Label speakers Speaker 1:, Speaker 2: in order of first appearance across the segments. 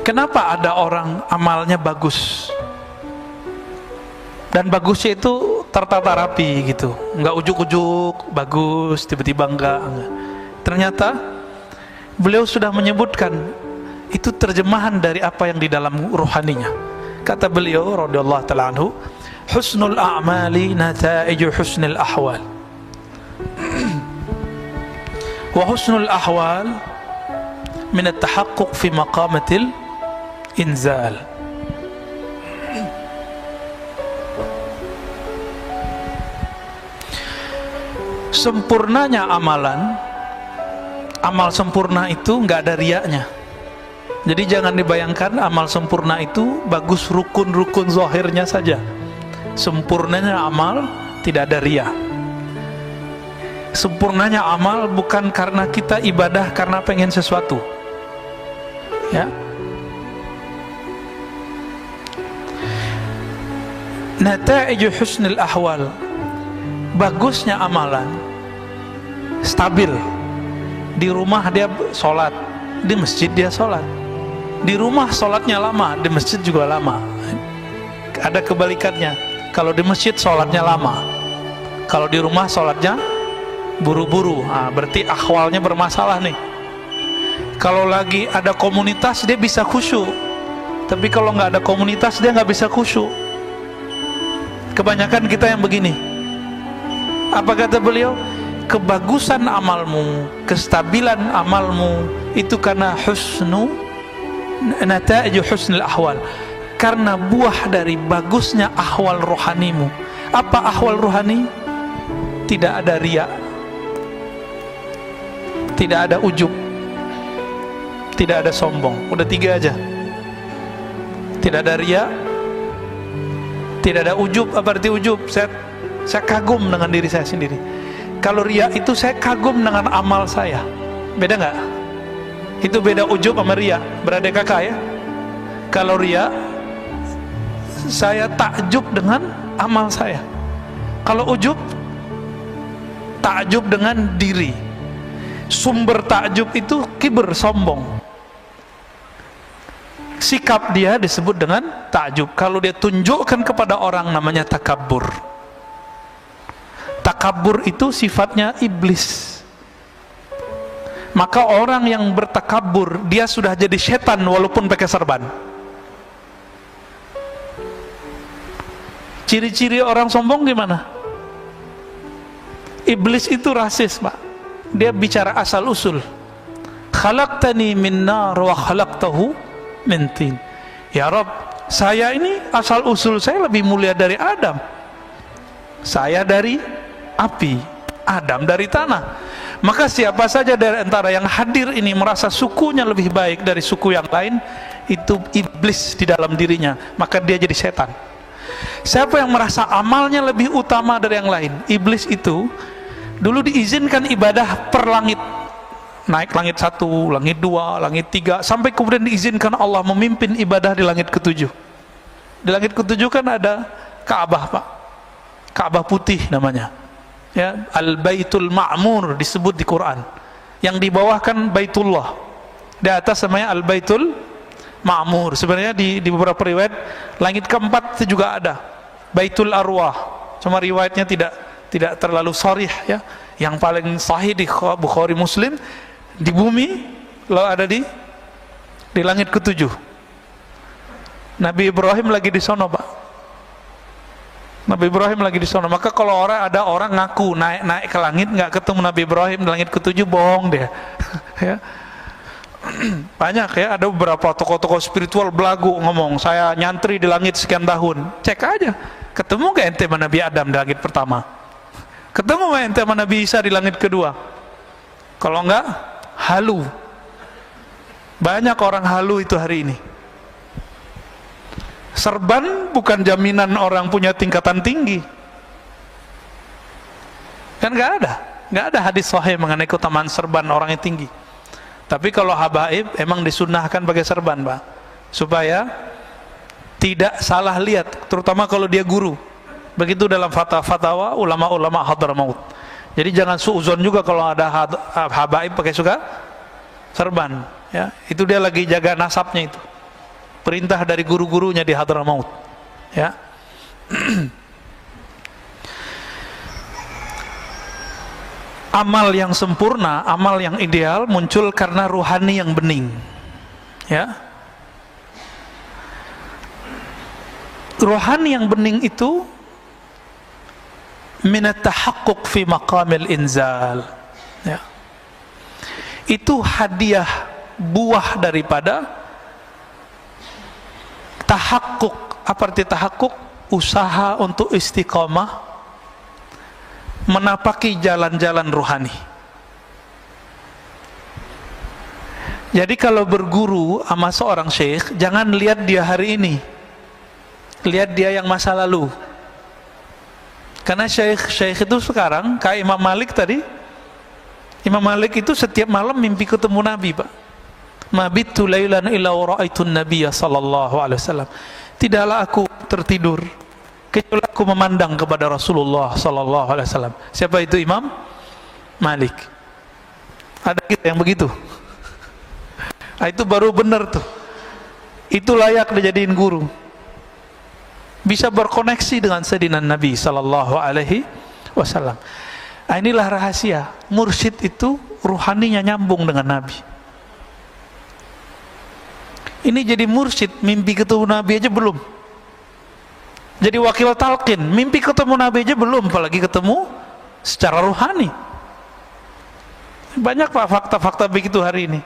Speaker 1: Kenapa ada orang amalnya bagus, dan bagusnya itu tertata rapi gitu, nggak ujuk-ujuk bagus tiba-tiba enggak. Ternyata beliau sudah menyebutkan itu terjemahan dari apa yang di dalam rohaninya. Kata beliau radhiyallahu ta'ala anhu, husnul a'mali nata'iju husnul ahwal, wa husnul ahwal min at-tahaqquq fi maqamatil inzal. Sempurnanya amalan, amal sempurna itu nggak ada riaknya. Jadi jangan dibayangkan amal sempurna itu bagus rukun-rukun zahirnya saja. Sempurnanya amal tidak ada riak. Sempurnanya amal bukan karena kita ibadah karena pengen sesuatu, ya. Nata'iju husnul ahwal, bagusnya amalan stabil. Di rumah dia sholat, di masjid dia sholat. Di rumah sholatnya lama, di masjid juga lama. Ada kebalikannya, kalau di masjid sholatnya lama, kalau di rumah sholatnya buru-buru. Berarti akhwalnya bermasalah nih. Kalau lagi ada komunitas dia bisa khusyuk, tapi kalau nggak ada komunitas dia nggak bisa khusyuk. Kebanyakan kita yang begini. Apa kata beliau? Kebagusan amalmu, kestabilan amalmu itu karena nata'iju husnul ahwal, karena buah dari bagusnya ahwal rohanimu. Apa ahwal rohani? Tidak ada riya, tidak ada ujub, tidak ada sombong. Udah 3 aja. Tidak ada riya, tidak ada ujub. Apa arti ujub? Saya kagum dengan diri saya sendiri. Kalau riya itu saya kagum dengan amal saya. Beda nggak? Itu beda ujub sama riya. Berada kakak ya. Kalau riya, saya takjub dengan amal saya. Kalau ujub, takjub dengan diri. Sumber takjub itu kibr, sombong. Sikap dia disebut dengan takjub. Kalau dia tunjukkan kepada orang namanya takabbur. Takabur itu sifatnya iblis. Maka orang yang bertakabur, dia sudah jadi setan walaupun pakai serban. Ciri-ciri orang sombong gimana? Iblis itu rasis, Pak. Dia bicara asal usul. Khalaqtani min nar wa khalaqtahu min tin. Ya Rabb, saya ini asal usul saya lebih mulia dari Adam. Saya dari api, Adam dari tanah. Maka siapa saja dari antara yang hadir ini merasa sukunya lebih baik dari suku yang lain, itu iblis di dalam dirinya, maka dia jadi setan. Siapa yang merasa amalnya lebih utama dari yang lain, iblis itu dulu diizinkan ibadah per langit, naik langit 1, langit 2, langit 3, sampai kemudian diizinkan Allah memimpin ibadah di langit ke-7. Di langit ke-7 kan ada Ka'bah, Pak. Ka'bah putih namanya, ya, Al-Baitul Ma'mur disebut di Quran. Yang di bawah kan Baitullah, di atas namanya Al-Baitul Ma'mur. Sebenarnya di beberapa riwayat langit ke-4 itu juga ada Baitul Arwah, cuma riwayatnya tidak terlalu sharih, ya. Yang paling sahih di Bukhari Muslim, di bumi lalu ada di langit ke-7. Nabi Ibrahim lagi di sono, Pak. Nabi Ibrahim lagi di sana. Maka kalau ada orang ngaku naik ke langit nggak ketemu Nabi Ibrahim di langit ke-7, bohong dia. Ya. Banyak ya, ada beberapa tokoh-tokoh spiritual belagu ngomong, saya nyantri di langit sekian tahun. Cek aja, ketemu nggak ente sama Nabi Adam di langit pertama? Ketemu nggak ente sama Nabi Isa di langit kedua? Kalau nggak, halu. Banyak orang halu itu hari ini. Serban bukan jaminan orang punya tingkatan tinggi. Kan nggak ada hadis sahih mengenai keutamaan serban orang yang tinggi. Tapi kalau habaib emang disunnahkan pakai serban, Pak, supaya tidak salah lihat, terutama kalau dia guru. Begitu dalam fatwa ulama-ulama Hadramaut. Jadi jangan suuzon juga kalau ada habaib pakai serban, ya. Itu dia lagi jaga nasabnya itu. perintah dari guru-gurunya di Hadramaut, ya. Amal yang sempurna, amal yang ideal muncul karena ruhani yang bening, ya. Ruhani yang bening itu minat tahaqquq fi maqamil inzal, ya. Itu hadiah, buah daripada tahaqquq. Apa arti tahaqquq? Usaha untuk istiqamah menapaki jalan-jalan ruhani. Jadi kalau berguru sama seorang syekh, jangan lihat dia hari ini, lihat dia yang masa lalu. Karena syekh itu sekarang kayak Imam Malik tadi. Imam Malik itu setiap malam mimpi ketemu Nabi, Pak. Mabitu lailan illa ra'aitun nabiyya sallallahu alaihi wasallam. Tidaklah aku tertidur kecuali aku memandang kepada Rasulullah sallallahu alaihi wasallam. Siapa itu Imam Malik? Ada kita yang begitu? Nah, itu baru benar tuh. Itu layak dijadiin guru. Bisa berkoneksi dengan Sayyidina Nabi sallallahu alaihi wasallam. Nah, inilah rahasia. Mursyid itu ruhaninya nyambung dengan Nabi. Ini jadi mursyid, mimpi ketemu Nabi aja belum. Jadi wakil talqin, mimpi ketemu Nabi aja belum, apalagi ketemu secara ruhani. Banyak Pak fakta-fakta begitu hari ini.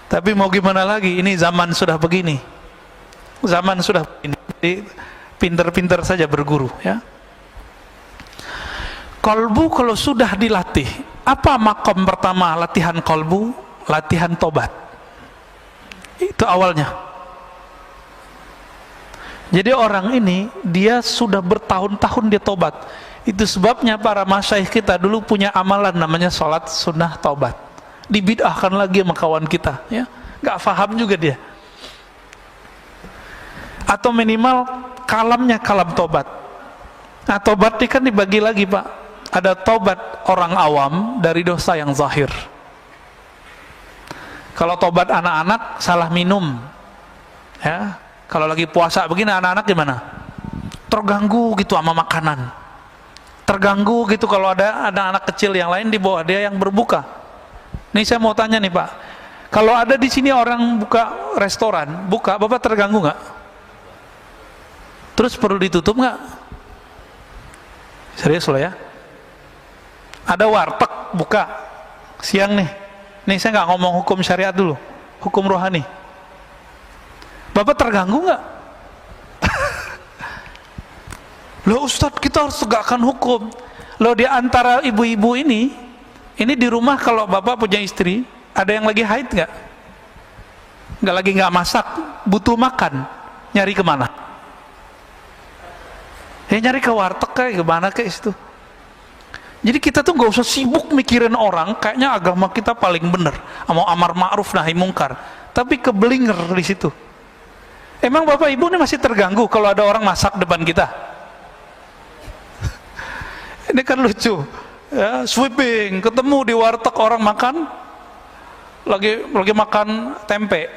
Speaker 1: Tapi mau gimana lagi, ini zaman sudah begini. Zaman sudah begini. Jadi pinter-pinter saja berguru, ya. Kolbu kalau sudah dilatih, apa makom pertama latihan kolbu? Latihan tobat. Itu awalnya. Jadi orang ini dia sudah bertahun-tahun dia tobat. Itu sebabnya para masyayikh kita dulu punya amalan namanya sholat sunnah tobat. Dibid'ahkan lagi sama kawan kita, ya. Gak paham juga dia. Atau minimal kalamnya kalam tobat. Nah, tobat ini kan dibagi lagi, Pak. Ada tobat orang awam dari dosa yang zahir. Kalau tobat anak-anak salah minum, ya. Kalau lagi puasa begini anak-anak gimana? Terganggu gitu sama makanan. Terganggu gitu kalau ada anak-anak kecil yang lain di bawah dia yang berbuka. Nih saya mau tanya nih Pak, kalau ada di sini orang buka restoran, buka, Bapak terganggu nggak? Terus perlu ditutup nggak? Serius loh ya? Ada warteg buka siang nih. Nih saya nggak ngomong hukum syariat dulu, hukum rohani. Bapak terganggu nggak? Loh Ustadz, kita harus tegakkan hukum. Loh di antara ibu-ibu ini di rumah kalau Bapak punya istri, ada yang lagi haid nggak? Nggak masak, butuh makan, nyari kemana? Ya nyari ke warteg kayak gimana kayak itu. Jadi kita tuh nggak usah sibuk mikirin orang, kayaknya agama kita paling bener, mau amar ma'ruf nahi mungkar, tapi kebelinger di situ. Emang Bapak Ibu ini masih terganggu kalau ada orang masak depan kita? Ini kan lucu, ya, sweeping, ketemu di warteg orang makan, lagi makan tempe.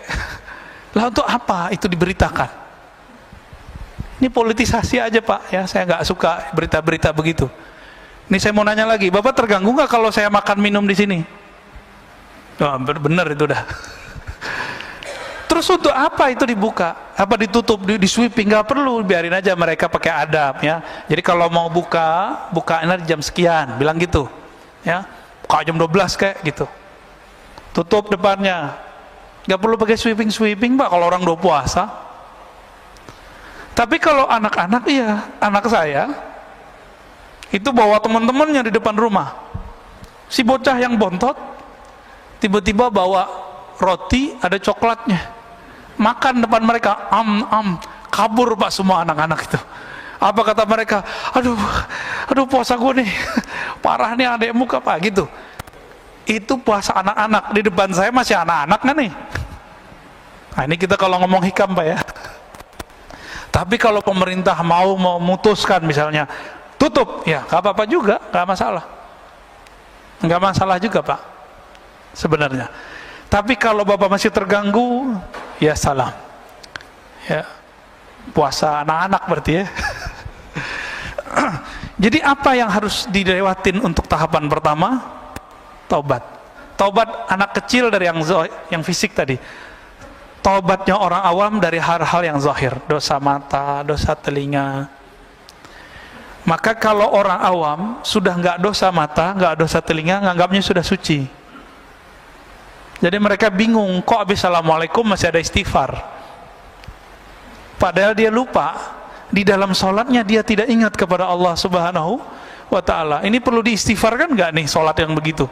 Speaker 1: Lah untuk apa itu diberitakan? Ini politisasi aja Pak, ya saya nggak suka berita-berita begitu. Ini saya mau nanya lagi, Bapak terganggu nggak kalau saya makan minum di sini? Oh, bener itu dah. Terus untuk apa itu dibuka? Apa ditutup, di sweeping? Nggak perlu, biarin aja mereka pakai adab, ya. Jadi kalau mau bukain jam sekian, bilang gitu, ya. Buka jam 12 kayak gitu. Tutup depannya. Nggak perlu pakai sweeping Pak kalau orang udah puasa. Tapi kalau anak-anak, iya, anak saya itu bawa teman-temannya di depan rumah. Si bocah yang bontot tiba-tiba bawa roti ada coklatnya. Makan depan mereka, kabur Pak semua anak-anak itu. Apa kata mereka? Aduh puasa gue nih, parah nih adekmu Pak gitu. Itu puasa anak-anak, di depan saya masih anak-anak kan nih. Nah ini kita kalau ngomong hikam Pak ya. Tapi kalau pemerintah mau memutuskan misalnya tutup, ya nggak apa-apa juga, nggak masalah juga Pak sebenarnya. Tapi kalau Bapak masih terganggu, ya salam, ya. Puasa anak-anak berarti ya. Jadi apa yang harus dilewatin untuk tahapan pertama? Taubat. Taubat anak kecil dari yang fisik tadi. Taubatnya orang awam dari hal-hal yang zahir, dosa mata, dosa telinga. Maka kalau orang awam sudah nggak dosa mata, nggak dosa telinga, nganggapnya sudah suci. Jadi mereka bingung, kok habis assalamualaikum masih ada istighfar. Padahal dia lupa, di dalam sholatnya dia tidak ingat kepada Allah Subhanahu wa ta'ala. Ini perlu diistighfarkan nggak nih sholat yang begitu?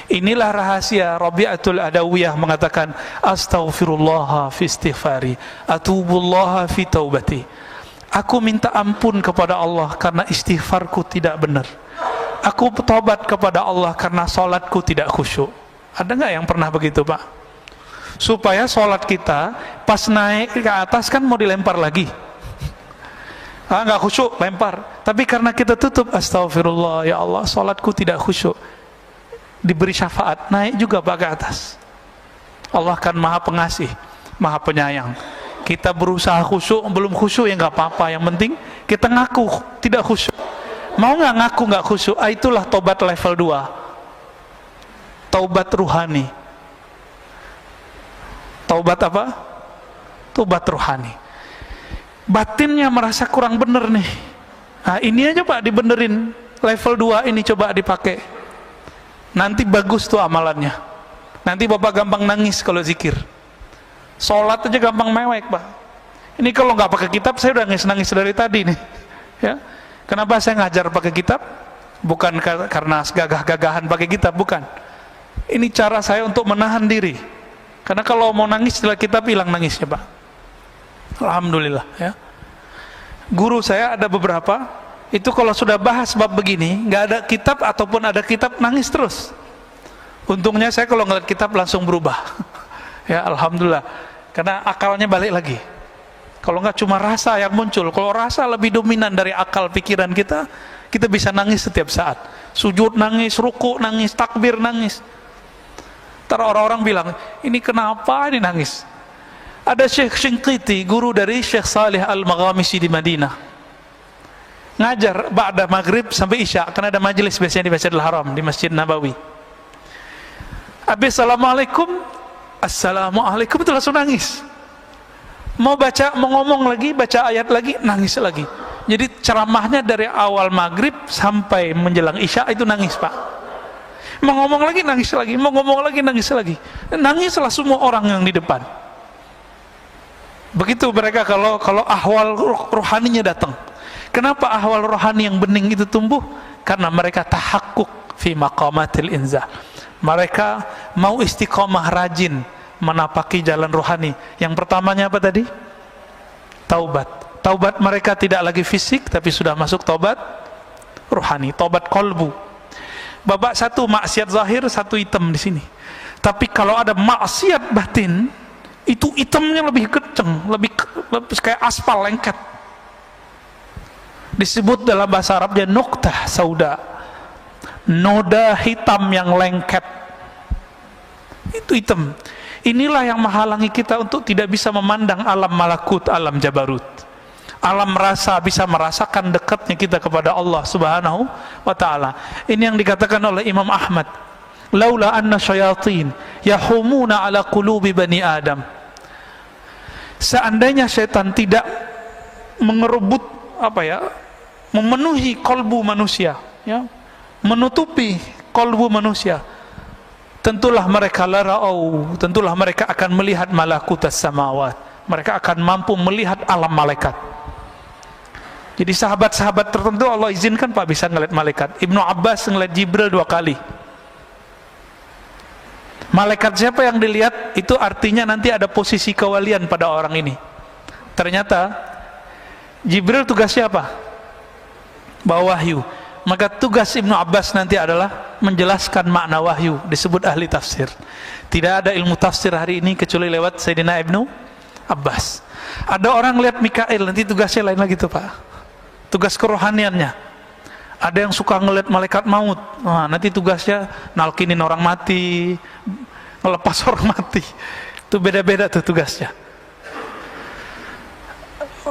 Speaker 1: Inilah rahasia Rabi'atul Adawiyah mengatakan, astaghfirullah fi istighfari, atubullaha fi taubati. Aku minta ampun kepada Allah karena istighfarku tidak benar. Aku bertobat kepada Allah karena sholatku tidak khusyuk. Ada nggak yang pernah begitu, Pak? Supaya sholat kita pas naik ke atas kan mau dilempar lagi. Nggak khusyuk, lempar. Tapi karena kita tutup, astagfirullah, ya Allah, sholatku tidak khusyuk. Diberi syafaat, naik juga Pak ke atas. Allah kan maha pengasih, maha penyayang. Kita berusaha khusyuk, belum khusyuk ya nggak apa-apa. Yang penting kita ngaku tidak khusyuk. Mau nggak ngaku nggak khusyuk? Itulah tobat level 2. Taubat ruhani. Taubat apa? Taubat ruhani. Batinnya merasa kurang bener nih. Nah ini aja Pak dibenerin. Level 2 ini coba dipakai. Nanti bagus tuh amalannya. Nanti Bapak gampang nangis kalau zikir. Sholat aja gampang mewek Pak. Ini kalau nggak pakai kitab saya udah nangis dari tadi nih. Ya. Kenapa saya ngajar pakai kitab? Bukan karena gagah-gagahan pakai kitab, bukan. Ini cara saya untuk menahan diri. Karena kalau mau nangis setelah kitab hilang nangisnya Pak. Alhamdulillah ya. Guru saya ada beberapa, itu kalau sudah bahas bab begini, nggak ada kitab ataupun ada kitab nangis terus. Untungnya saya kalau ngeliat kitab langsung berubah. Ya alhamdulillah. Karena akalnya balik lagi. Kalau nggak cuma rasa yang muncul. Kalau rasa lebih dominan dari akal pikiran kita, kita bisa nangis setiap saat. Sujud nangis, ruku nangis, takbir nangis. Ntar orang-orang bilang, ini kenapa ini nangis? Ada Syekh Shinqiti, guru dari Syekh Salih Al-Maghamisi di Madinah, ngajar ba'da maghrib sampai isya, karena ada majelis biasanya di Masjidil Haram, di Masjid Nabawi. Habis assalamualaikum itu langsung nangis. Mau ngomong lagi, baca ayat lagi, nangis lagi. Jadi ceramahnya dari awal maghrib sampai menjelang isya itu nangis Pak. Mau ngomong lagi nangis lagi, mau ngomong lagi nangis lagi. Nangislah semua orang yang di depan. Begitu mereka kalau ahwal rohaninya datang. Kenapa ahwal rohani yang bening itu tumbuh? Karena mereka tahakkuk fi maqamatil inzah. Mereka mau istiqomah, rajin menapaki jalan rohani. Yang pertamanya apa tadi? Taubat. Taubat mereka tidak lagi fisik, tapi sudah masuk taubat rohani, taubat kolbu. Babak satu maksiat zahir, satu hitam di sini. Tapi kalau ada maksiat batin, itu hitamnya lebih kenceng, lebih kayak aspal lengket. Disebut dalam bahasa Arabnya nuqtah sauda, noda hitam yang lengket. Itu hitam. Inilah yang menghalangi kita untuk tidak bisa memandang alam malakut, alam jabarut, alam rasa, bisa merasakan dekatnya kita kepada Allah Subhanahu wa ta'ala. Ini yang dikatakan oleh Imam Ahmad, laula anna syayatin yahumuna ala qulubi bani Adam. Seandainya syaitan tidak mengerebut memenuhi kolbu manusia, ya, menutupi kolbu manusia, tentulah mereka tentulah mereka akan melihat malakutas samawat. Mereka akan mampu melihat alam malaikat. Jadi sahabat-sahabat tertentu Allah izinkan Pak bisa ngeliat malaikat. Ibnu Abbas ngeliat Jibril 2 kali. Malaikat siapa yang dilihat? Itu artinya nanti ada posisi kewalian pada orang ini. Ternyata Jibril tugasnya apa? Bawa wahyu. Maka tugas Ibnu Abbas nanti adalah menjelaskan makna wahyu. Disebut ahli tafsir. Tidak ada ilmu tafsir hari ini kecuali lewat Sayyidina Ibnu Abbas. Ada orang lihat Mikail, nanti tugasnya lain lagi tuh Pak. Tugas kerohaniannya. Ada yang suka ngeliat malaikat maut, nanti tugasnya nalkinin orang mati, ngelepas orang mati. Itu beda-beda tuh tugasnya.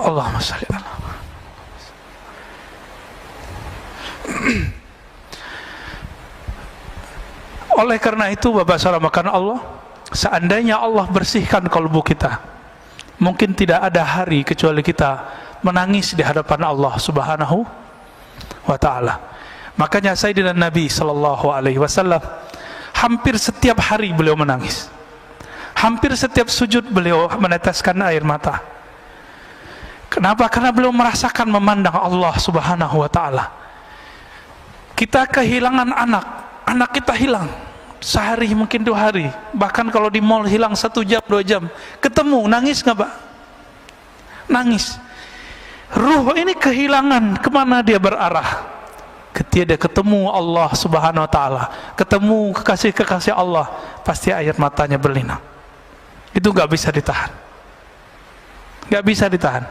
Speaker 1: Allahumma shalli ala. Oleh karena itu Bapak saudara Allah, seandainya Allah bersihkan kalbu kita, mungkin tidak ada hari kecuali kita menangis di hadapan Allah Subhanahu wa ta'ala. Makanya Sayyidina Nabi sallallahu alaihi wasallam hampir setiap hari beliau menangis. Hampir setiap sujud beliau meneteskan air mata. Kenapa? Karena beliau merasakan memandang Allah Subhanahu wa ta'ala. Kita kehilangan anak kita hilang sehari, mungkin 2 hari, bahkan kalau di mall hilang 1 jam 2 jam, ketemu, nangis nggak Pak? Nangis. Ruh ini kehilangan, kemana dia berarah? Ketika dia ketemu Allah Subhanahu wa ta'ala, ketemu kekasih-kekasih Allah, pasti air matanya berlinang. Itu nggak bisa ditahan, nggak bisa ditahan.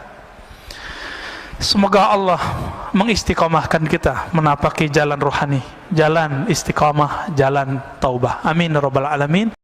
Speaker 1: Semoga Allah mengistiqomahkan kita menapaki jalan rohani, jalan istiqomah, jalan taubah. Amin ya rabbal alamin.